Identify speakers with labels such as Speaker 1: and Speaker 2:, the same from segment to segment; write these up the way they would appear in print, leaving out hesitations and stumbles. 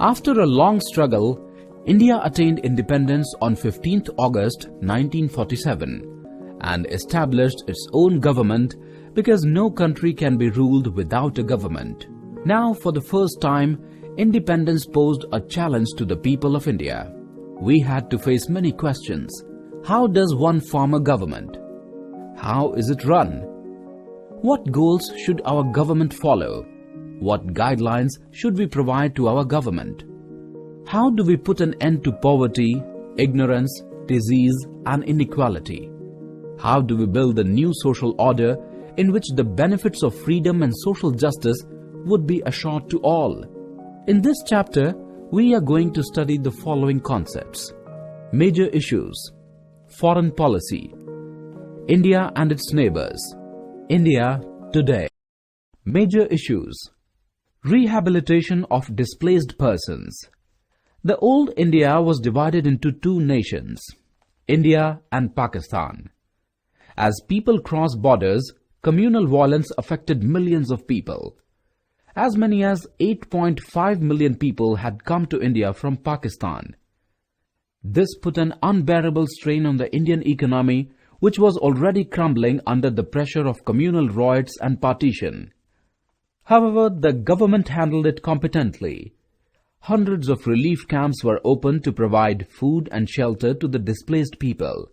Speaker 1: After a long struggle, India attained independence on 15th August 1947 and established its own government because no country can be ruled without a government. Now, for the first time, independence posed a challenge to the people of India. We had to face many questions. How does one form a government? How is it run? What goals should our government follow? What guidelines should we provide to our government? How do we put an end to poverty, ignorance, disease and inequality? How do we build a new social order in which the benefits of freedom and social justice would be assured to all? In this chapter, we are going to study the following concepts: major issues, foreign policy, India and its neighbors, India today. Major issues: rehabilitation of displaced persons. The old India was divided into two nations, India and Pakistan. As people crossed borders, communal violence affected millions of people. As many as 8.5 million people had come to India from Pakistan. This put an unbearable strain on the Indian economy, which was already crumbling under the pressure of communal riots and partition. However, the government handled it competently. Hundreds of relief camps were opened to provide food and shelter to the displaced people.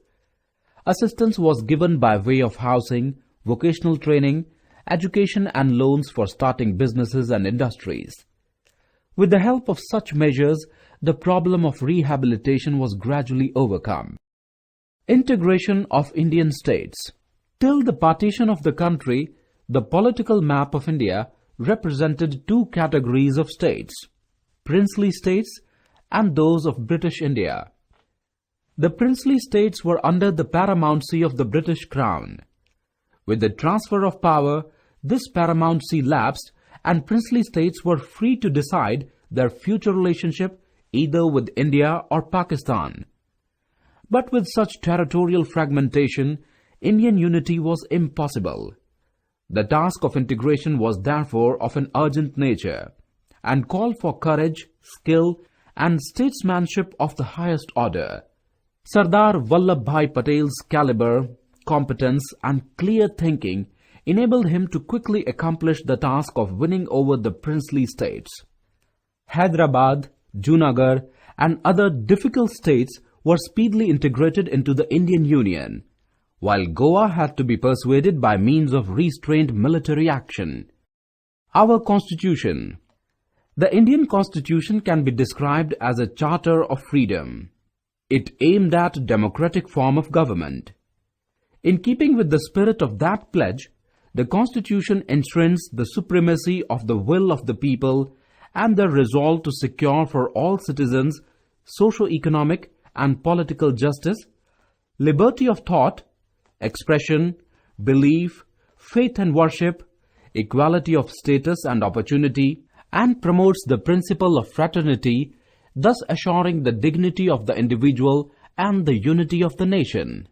Speaker 1: Assistance was given by way of housing, vocational training, education and loans for starting businesses and industries. With the help of such measures, the problem of rehabilitation was gradually overcome. Integration of Indian states. Till the partition of the country, the political map of India represented two categories of states, princely states and those of British India. The princely states were under the paramountcy of the British Crown. With the transfer of power, this paramountcy lapsed and princely states were free to decide their future relationship either with India or Pakistan. But with such territorial fragmentation, Indian unity was impossible. The task of integration was therefore of an urgent nature and called for courage, skill and statesmanship of the highest order. Sardar Vallabhbhai Patel's caliber, competence and clear thinking enabled him to quickly accomplish the task of winning over the princely states. Hyderabad, Junagadh and other difficult states were speedily integrated into the Indian Union, while Goa had to be persuaded by means of restrained military action. Our Constitution. The Indian Constitution can be described as a charter of freedom. It aimed at a democratic form of government. In keeping with the spirit of that pledge, the Constitution enshrines the supremacy of the will of the people and their resolve to secure for all citizens socio-economic and political justice, liberty of thought, expression, belief, faith and worship, equality of status and opportunity, and promotes the principle of fraternity, thus assuring the dignity of the individual and the unity of the nation.